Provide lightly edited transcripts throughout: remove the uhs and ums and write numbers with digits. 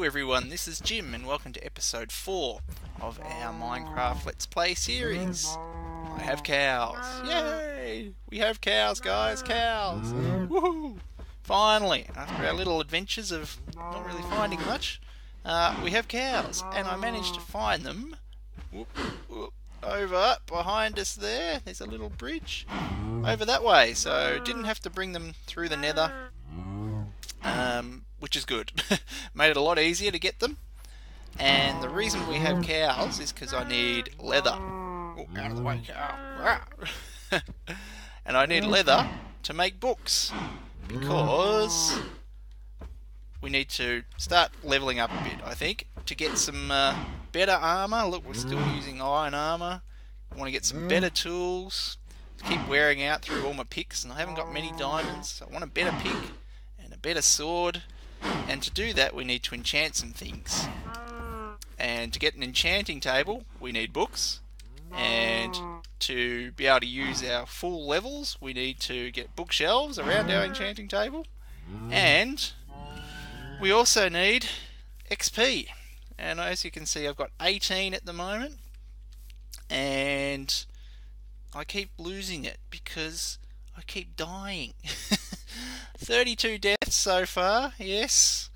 Hello everyone, this is Jim and welcome to episode 4 of our Minecraft Let's Play series. I have cows. Yay! We have cows, guys, cows! Woohoo! Finally, after our little adventures of not really finding much, we have cows, and I managed to find them over behind us there. There's a little bridge over that way, so didn't have to bring them through the nether. Which is good. Made it a lot easier to get them. And the reason we have cows is because I need leather. Oh, out of the way, cow. And I need leather to make books. Because we need to start leveling up a bit, I think, to get some better armour. Look, we're still using iron armour. I want to get some better tools to keep wearing out through all my picks. And I haven't got many diamonds, so I want a better pick and a better sword. And to do that we need to enchant some things, and to get an enchanting table we need books, and to be able to use our full levels we need to get bookshelves around our enchanting table, and we also need XP. And as you can see, I've got 18 at the moment, and I keep losing it because I keep dying. 32 deaths so far, yes,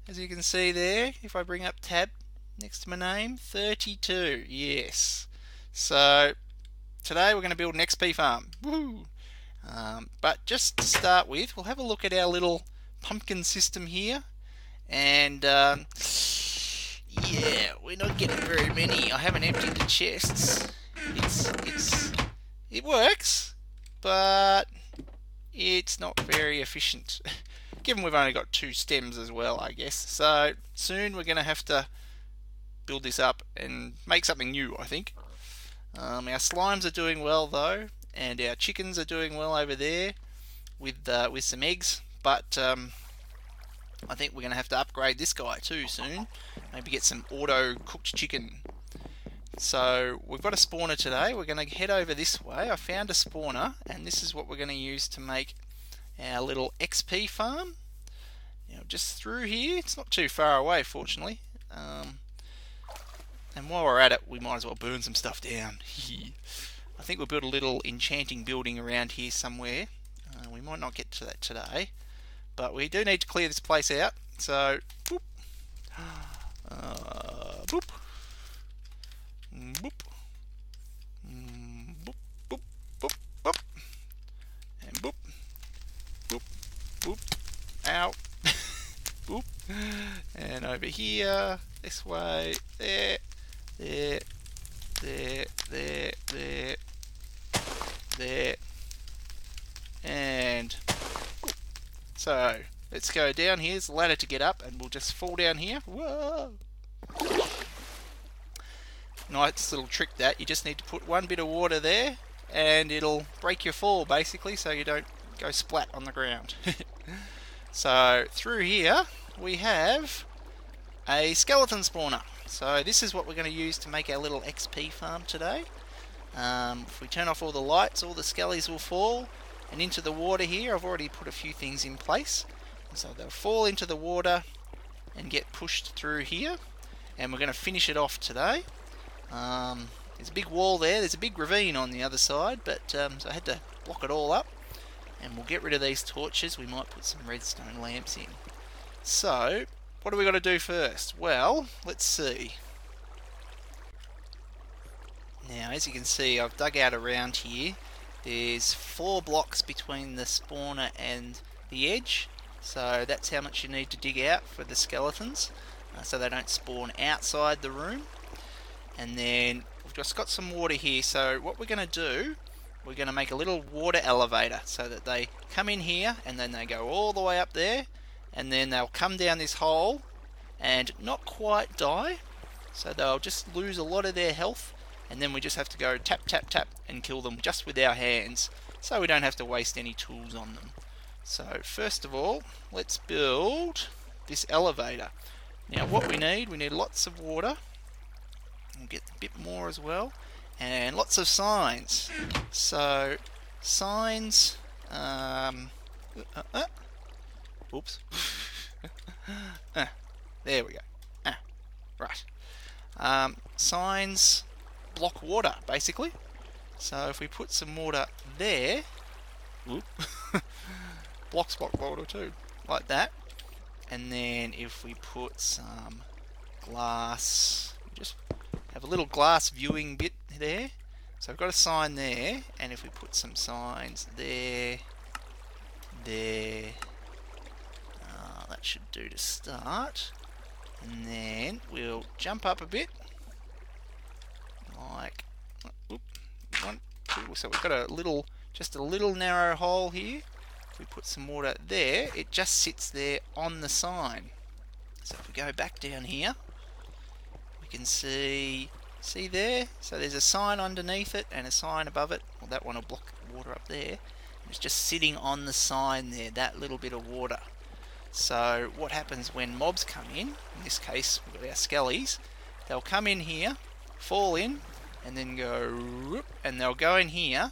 as you can see there, if I bring up tab next to my name, 32, yes. So today we're going to build an XP farm. Woo! But just to start with, we'll have a look at our little pumpkin system here, and yeah, we're not getting very many. I haven't emptied the chests. It works, but it's not very efficient, given we've only got 2 stems as well, I guess. So soon we're going to have to build this up and make something new, I think. Our slimes are doing well though, and our chickens are doing well over there with some eggs. But I think we're going to have to upgrade this guy too soon. Maybe get some auto cooked chicken. So we've got a spawner today. We're going to head over this way. I found a spawner, and this is what we're going to use to make our little XP farm. Now, just through here. It's not too far away, fortunately. And while we're at it, we might as well burn some stuff down. I think we'll build a little enchanting building around here somewhere. We might not get to that today, but we do need to clear this place out. So, boop. Boop. Boop. Boop, boop, boop, boop. And boop. Boop, boop. Ow. Boop. And over here, this way, there, there, there, there, there, there. And boop. So, let's go down. Here's the ladder to get up, and we'll just fall down here. Whoa! Nice little trick that. You just need to put one bit of water there and it'll break your fall basically, so you don't go splat on the ground. So through here we have a skeleton spawner. So this is what we're going to use to make our little XP farm today. If we turn off all the lights, all the skellies will fall and into the water here. I've already put a few things in place, so they'll fall into the water and get pushed through here, and we're going to finish it off today. There's a big wall there, there's a big ravine on the other side, but so I had to block it all up, and we'll get rid of these torches. We might put some redstone lamps in. So what do we got to do first? Well, let's see. Now as you can see, I've dug out around here. There's 4 blocks between the spawner and the edge, so that's how much you need to dig out for the skeletons, so they don't spawn outside the room. And then we've just got some water here, so what we're going to do, we're going to make a little water elevator so that they come in here and then they go all the way up there, and then they'll come down this hole and not quite die, so they'll just lose a lot of their health, and then we just have to go tap tap tap and kill them just with our hands, so we don't have to waste any tools on them. So first of all, let's build this elevator. Now what we need lots of water. We'll get a bit more as well, and lots of signs. So signs, oops. There we go. Right. Signs block water, basically. So if we put some water there, blocks block water too, like that. And then if we put some glass, just have a little glass viewing bit there. So I've got a sign there, and if we put some signs there, that should do to start. And then we'll jump up a bit, like, one, two. So we've got just a little narrow hole here. If we put some water there, it just sits there on the sign. So if we go back down here, we can see there? So there's a sign underneath it and a sign above it. Well, that one will block water up there. It's just sitting on the sign there, that little bit of water. So what happens when mobs come in this case we've got our skellies, they'll come in here, fall in, and then go, and they'll go in here,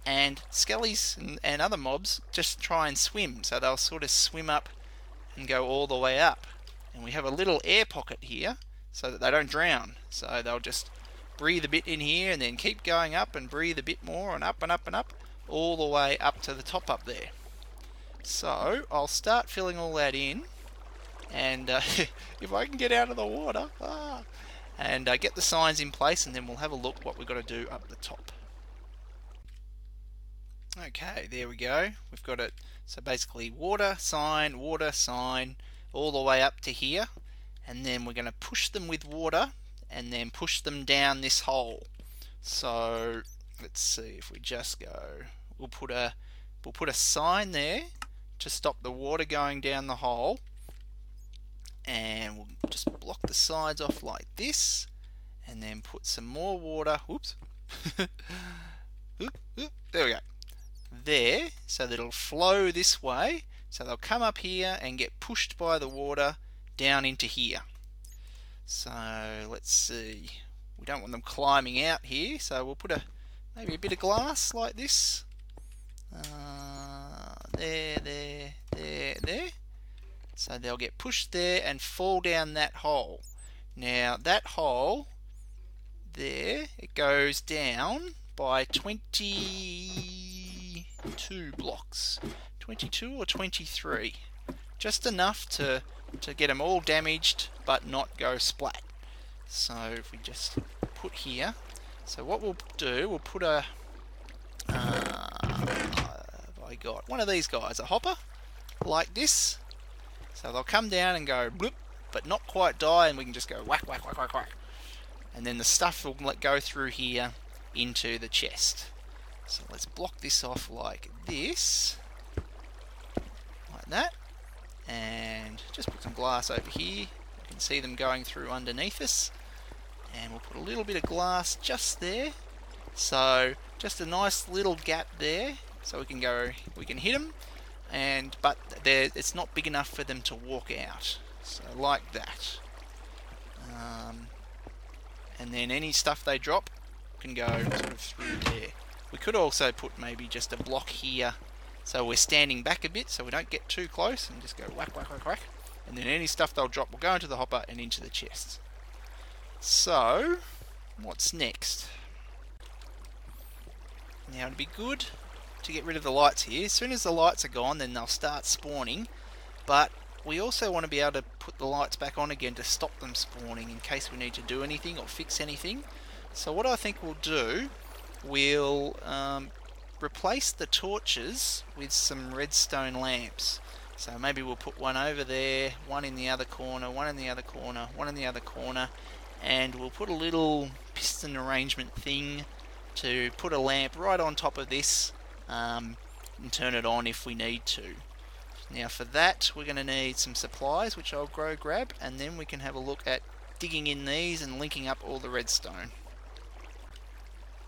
and skellies and other mobs just try and swim. So they'll sort of swim up and go all the way up. And we have a little air pocket here so that they don't drown. So they'll just breathe a bit in here and then keep going up and breathe a bit more and up and up and up, all the way up to the top up there. So I'll start filling all that in, and if I can get out of the water, and get the signs in place, and then we'll have a look what we've got to do up the top. Okay, there we go. We've got it. So basically water, sign, all the way up to here, and then we're going to push them with water and then push them down this hole. So let's see if we just go, we'll put a sign there to stop the water going down the hole, and we'll just block the sides off like this, and then put some more water, whoops, there we go, there, so that it'll flow this way, so they'll come up here and get pushed by the water down into here. So let's see, we don't want them climbing out here, so we'll put maybe a bit of glass like this, there. So they'll get pushed there and fall down that hole. Now that hole there, it goes down by 22 blocks. 22 or 23. Just enough to get them all damaged but not go splat. So if we just put here, so what we'll do, we'll put a I got one of these guys, a hopper, like this. So they'll come down and go bloop, but not quite die, and we can just go whack, whack, whack, whack, whack. And then the stuff will go through here into the chest. So let's block this off like this, like that, and just put some glass over here. You can see them going through underneath us, and we'll put a little bit of glass just there. So just a nice little gap there, so we can hit them, but it's not big enough for them to walk out. So like that, and then any stuff they drop can go sort of through there. We could also put maybe just a block here, so we're standing back a bit, so we don't get too close, and just go whack, whack, whack, whack, and then any stuff they'll drop will go into the hopper and into the chest. So what's next? Now it'd be good to get rid of the lights here. As soon as the lights are gone, then they'll start spawning, but we also want to be able to put the lights back on again to stop them spawning in case we need to do anything or fix anything. So what I think we'll do, we'll replace the torches with some redstone lamps. So maybe we'll put one over there, one in the other corner, one in the other corner, one in the other corner, and we'll put a little piston arrangement thing to put a lamp right on top of this, and turn it on if we need to. Now for that we're going to need some supplies, which I'll grab, and then we can have a look at digging in these and linking up all the redstone.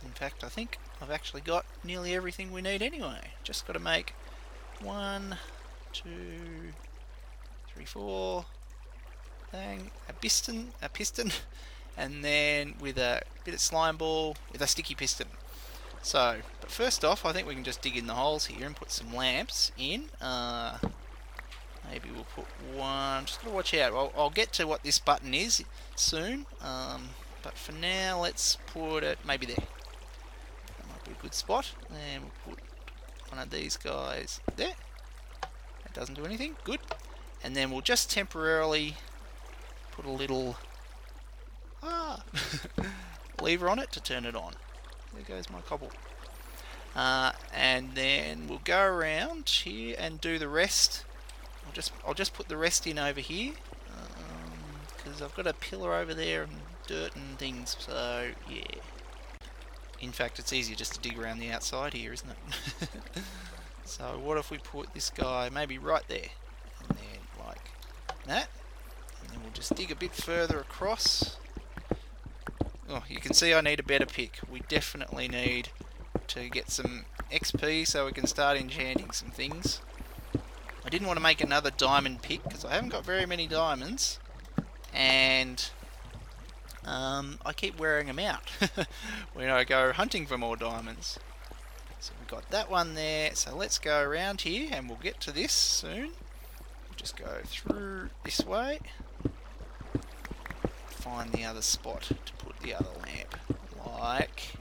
In fact, I think I've actually got nearly everything we need anyway. Just got to make 1, 2, 3, 4, a piston, and then with a bit of slime ball with a sticky piston. So, but first off, I think we can just dig in the holes here and put some lamps in. Maybe we'll put one. Just gotta watch out. I'll get to what this button is soon. But for now, let's put it maybe there. That might be a good spot. And we'll put one of these guys there. That doesn't do anything. Good. And then we'll just temporarily put a little lever on it to turn it on. There goes my cobble. And then we'll go around here and do the rest. I'll just put the rest in over here because I've got a pillar over there and dirt and things. So yeah. In fact, it's easier just to dig around the outside here, isn't it? So what if we put this guy maybe right there, and then like that, and then we'll just dig a bit further across. Oh, you can see I need a better pick. We definitely need to get some XP so we can start enchanting some things. I didn't want to make another diamond pick because I haven't got very many diamonds, and I keep wearing them out when I go hunting for more diamonds. So we've got that one there, so let's go around here and we'll get to this soon. We'll just go through this way, find the other spot to put the other lamp, like...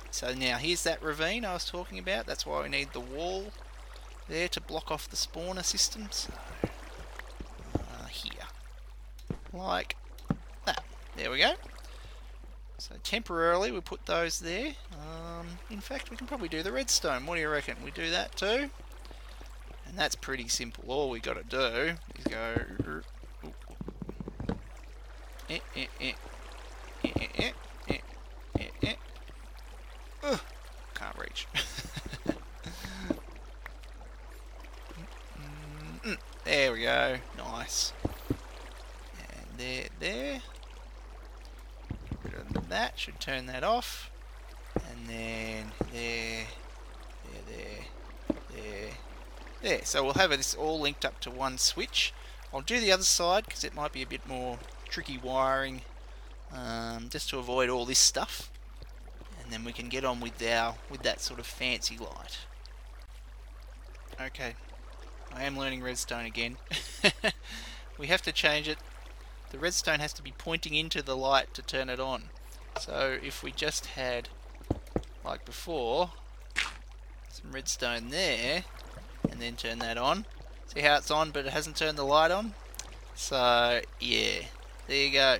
So now here's that ravine I was talking about. That's why we need the wall there to block off the spawner system. So here, like that. There we go. So temporarily we put those there. In fact, we can probably do the redstone. What do you reckon? We do that too, and that's pretty simple. All we got to do is go. Can't reach. There we go. Nice. And there. That should turn that off. And then there. So we'll have this all linked up to one switch. I'll do the other side because it might be a bit more tricky wiring, just to avoid all this stuff. And then we can get on with that sort of fancy light. Okay, I am learning redstone again. We have to change it. The redstone has to be pointing into the light to turn it on. So if we just had, like before, some redstone there, and then turn that on. See how it's on but it hasn't turned the light on? So yeah, there you go.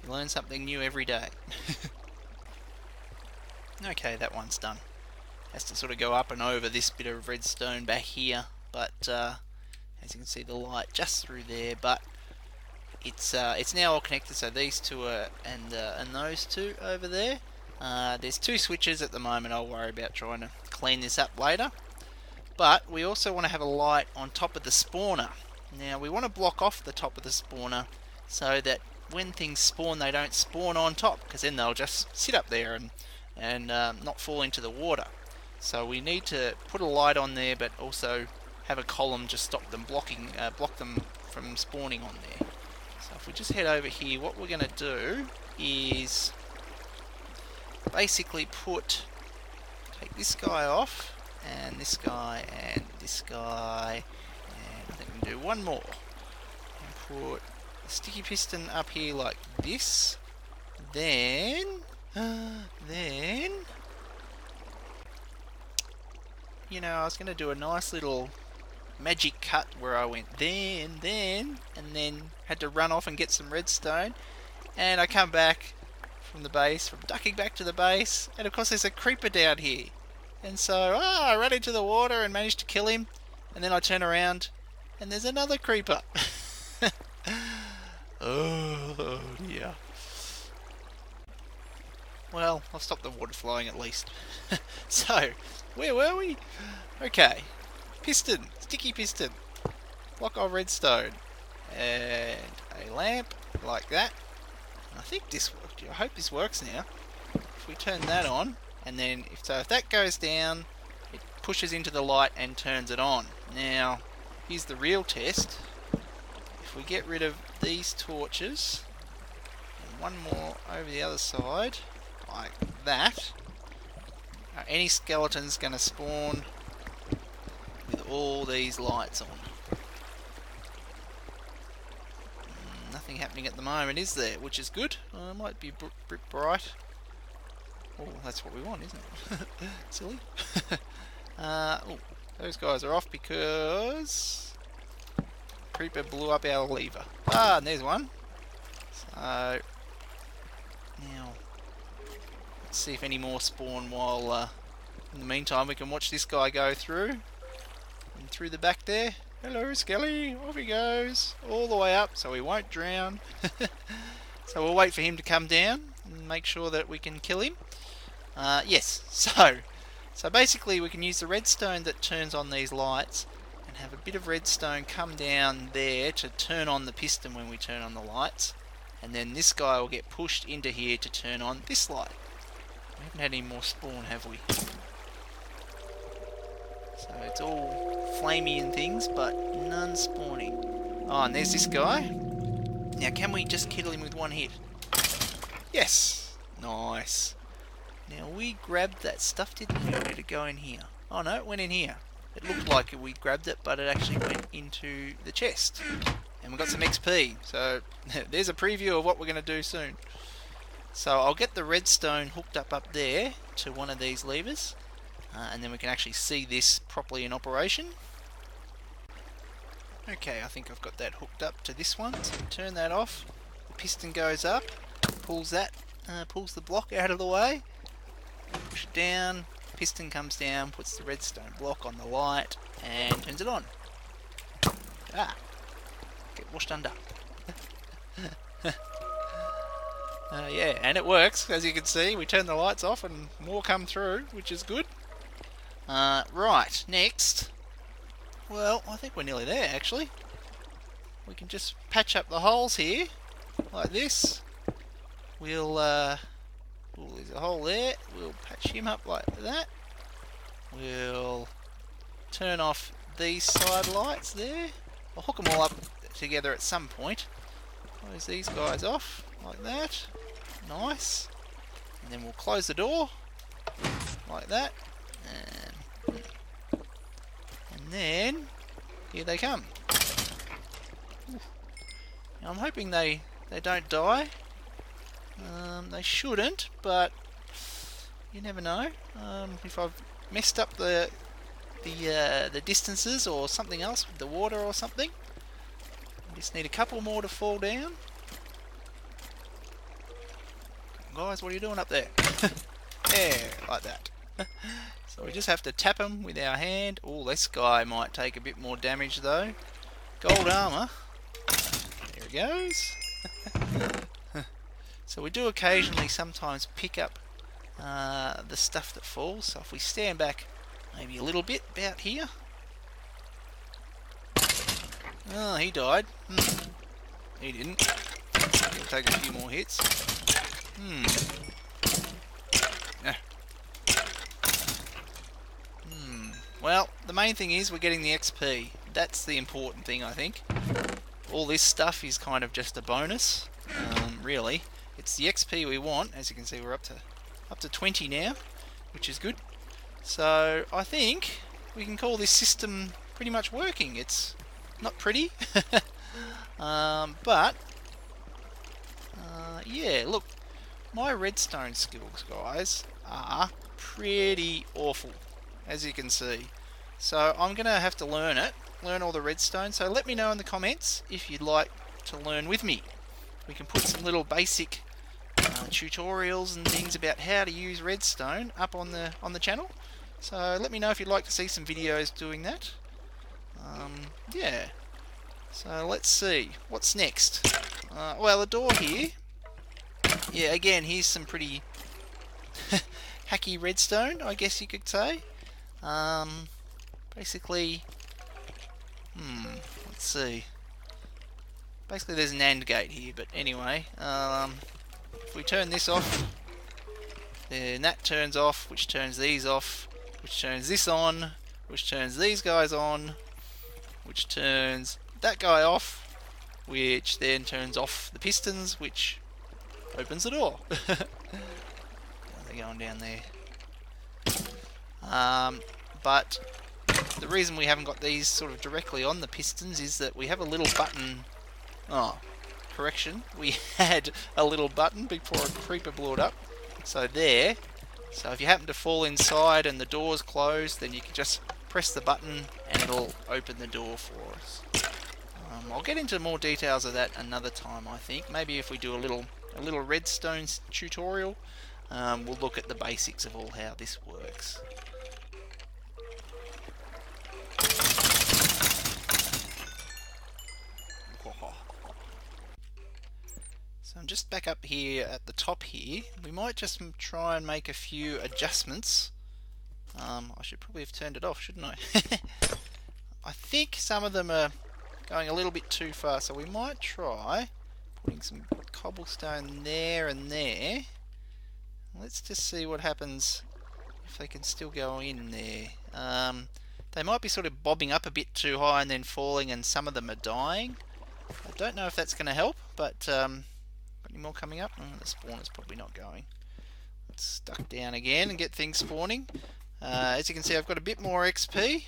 You learn something new every day. Okay, that one's done. Has to sort of go up and over this bit of redstone back here, but as you can see the light just through there, but it's now all connected, so these two are, and those two over there. There's two switches at the moment. I'll worry about trying to clean this up later. But we also want to have a light on top of the spawner. Now we want to block off the top of the spawner so that when things spawn they don't spawn on top, because then they'll just sit up there and not fall into the water. So we need to put a light on there, but also have a column to stop them block them from spawning on there. So if we just head over here, what we're going to do is basically take this guy off, and this guy, and this guy, and I think we can do one more. And put a sticky piston up here like this. Then, you know, I was going to do a nice little magic cut where I went then, and then had to run off and get some redstone. And I come back from the base, from ducking back to the base, and of course there's a creeper down here. And so, I ran into the water and managed to kill him, and then I turn around, and there's another creeper. Oh dear. Well, I'll stop the water flowing at least. So, where were we? Okay. Piston. Sticky piston. Block of redstone. And a lamp like that. And I think this worked. I hope this works now. If we turn that on, and then if that goes down, it pushes into the light and turns it on. Now, here's the real test. If we get rid of these torches, and one more over the other side, like that, any skeleton's going to spawn with all these lights on. Nothing happening at the moment, is there? Which is good. It might be a bit bright. Oh, that's what we want, isn't it? Silly. Oh, those guys are off because Creeper blew up our lever. Ah, and there's one. So now let's see if any more spawn while in the meantime we can watch this guy go through and through the back there. Hello Skelly, off he goes all the way up so he won't drown. So we'll wait for him to come down and make sure that we can kill him. Yes, so basically we can use the redstone that turns on these lights and have a bit of redstone come down there to turn on the piston when we turn on the lights, and then this guy will get pushed into here to turn on this light. We haven't had any more spawn, have we? So it's all flamey and things, but none spawning. Oh, and there's this guy. Now can we just kill him with one hit? Yes! Nice. Now we grabbed that stuff, didn't we? Or did it go in here? Oh no, it went in here. It looked like we grabbed it, but it actually went into the chest. And we got some XP. So there's a preview of what we're going to do soon. So I'll get the redstone hooked up there to one of these levers. And then we can actually see this properly in operation. Okay, I think I've got that hooked up to this one. So turn that off. The piston goes up, pulls the block out of the way. Push it down, piston comes down, puts the redstone block on the light, and turns it on. Ah, get washed under. Yeah, and it works, as you can see. We turn the lights off and more come through, which is good. Right, next. Well, I think we're nearly there, actually. We can just patch up the holes here, like this. We'll, there's a hole there. We'll patch him up like that. We'll turn off these side lights there. I'll hook them all up together at some point. Close these guys off like that. Nice. And then we'll close the door like that. And then here they come. Now, I'm hoping they don't die. They shouldn't, but you never know. If I've messed up the distances or something else with the water or something, I just need a couple more to fall down. Guys, what are you doing up there? Yeah, like that. So we just have to tap them with our hand. Oh, this guy might take a bit more damage though. Gold armor. There he goes. So we do occasionally sometimes pick up the stuff that falls. So if we stand back maybe a little bit about here. Oh, he died. He didn't. He'll take a few more hits. Well, the main thing is we're getting the XP. That's the important thing, I think. All this stuff is kind of just a bonus, really. It's the XP we want. As you can see, we're up to 20 now, which is good. So I think we can call this system pretty much working. It's not pretty, but yeah. Look, my redstone skills, guys, are pretty awful, as you can see. So I'm going to have to learn all the redstone. So let me know in the comments if you'd like to learn with me. We can put some little basic tutorials and things about how to use redstone up on the channel. So let me know if you'd like to see some videos doing that. Yeah. So let's see what's next. Well, the door here. Yeah, again, here's some pretty hacky redstone, I guess you could say. Basically, let's see. Basically, there's an AND gate here, but anyway, if we turn this off, then that turns off, which turns these off, which turns this on, which turns these guys on, which turns that guy off, which then turns off the pistons, which opens the door. They're going down there. But the reason we haven't got these sort of directly on the pistons is that we have a little button. Oh, correction, we had a little button before a creeper blew it up. So there. So if you happen to fall inside and the door's closed, then you can just press the button and it'll open the door for us. I'll get into more details of that another time, I think. Maybe if we do a little redstone tutorial, we'll look at the basics of all how this works. So I'm just back up here at the top here. We might just try and make a few adjustments. I should probably have turned it off, shouldn't I? I think some of them are going a little bit too far, so we might try putting some cobblestone there and there. Let's just see what happens if they can still go in there. They might be sort of bobbing up a bit too high and then falling, and some of them are dying. I don't know if that's going to help, but got any more coming up? The spawner's probably not going. Let's duck down again and get things spawning. As you can see, I've got a bit more XP.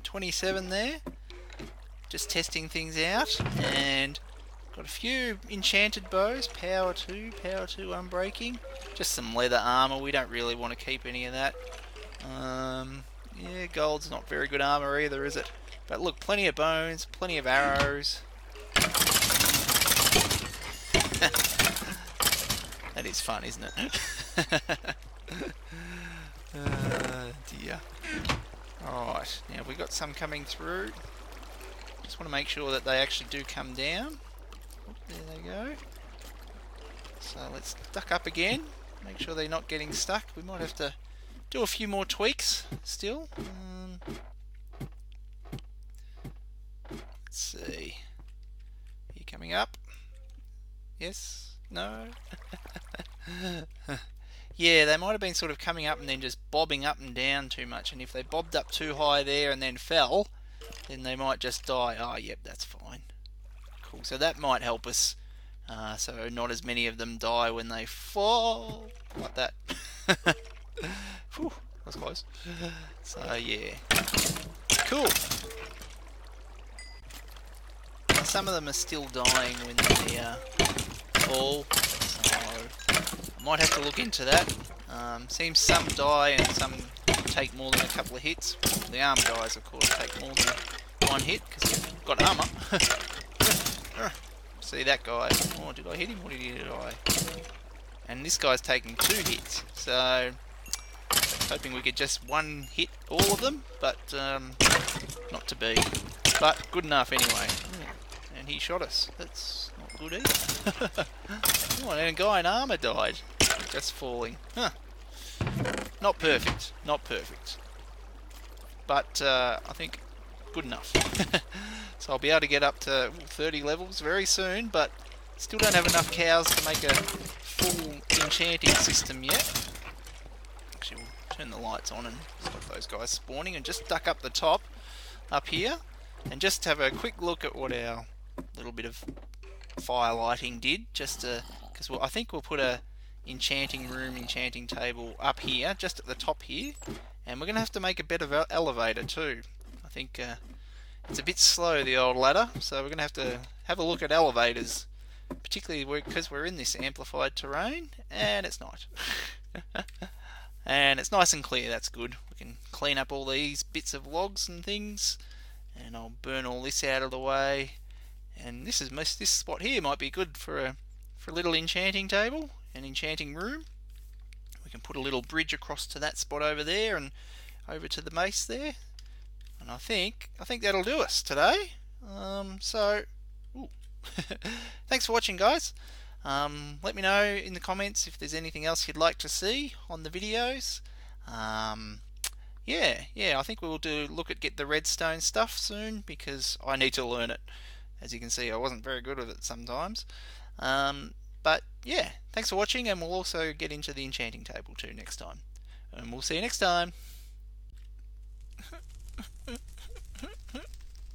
27 there. Just testing things out, and got a few enchanted bows. Power 2 unbreaking. Just some leather armor. We don't really want to keep any of that. Yeah, gold's not very good armor either, is it? But look, plenty of bones, plenty of arrows. That is fun, isn't it? Dear. Alright, now we've got some coming through. Just want to make sure that they actually do come down. Oh, there they go. So let's duck up again. Make sure they're not getting stuck. We might have to do a few more tweaks still. Let's see. Are you coming up? Yes? No? Yeah, they might have been sort of coming up and then just bobbing up and down too much, and if they bobbed up too high there and then fell, then they might just die. Oh, yep, that's fine. Cool, so that might help us, so not as many of them die when they fall, like that. Whew, that was close. So, yeah. Cool. Some of them are still dying when they fall, so I might have to look into that. Seems some die and some take more than a couple of hits. The armor guys, of course, take more than one hit because they've got armor. See that guy? Oh, did I hit him or did he die? And this guy's taking 2 hits, so I was hoping we could just one hit all of them, but not to be. But good enough anyway. And he shot us. That's not good either. Oh, and a guy in armor died. Just falling. Huh. Not perfect. Not perfect. But I think good enough. So I'll be able to get up to 30 levels very soon, but still don't have enough cows to make a full enchanting system yet. Actually, we'll turn the lights on and stop those guys spawning and just duck up the top up here and just have a quick look at what our little bit of fire lighting did, just to, because I think we'll put a enchanting room, enchanting table up here, just at the top here, and we're going to have to make a better elevator too. I think it's a bit slow, the old ladder, so we're going to have a look at elevators, particularly because we're in this amplified terrain, and it's not. And it's nice and clear, that's good. We can clean up all these bits of logs and things, and I'll burn all this out of the way. And this spot here might be good for a little enchanting table, an enchanting room. We can put a little bridge across to that spot over there and over to the base there. And I think that'll do us today. So, thanks for watching, guys. Let me know in the comments if there's anything else you'd like to see on the videos. Yeah, I think we'll get the redstone stuff soon because I need to learn it. As you can see, I wasn't very good at it sometimes. But yeah, thanks for watching, and we'll also get into the enchanting table too next time. And we'll see you next time.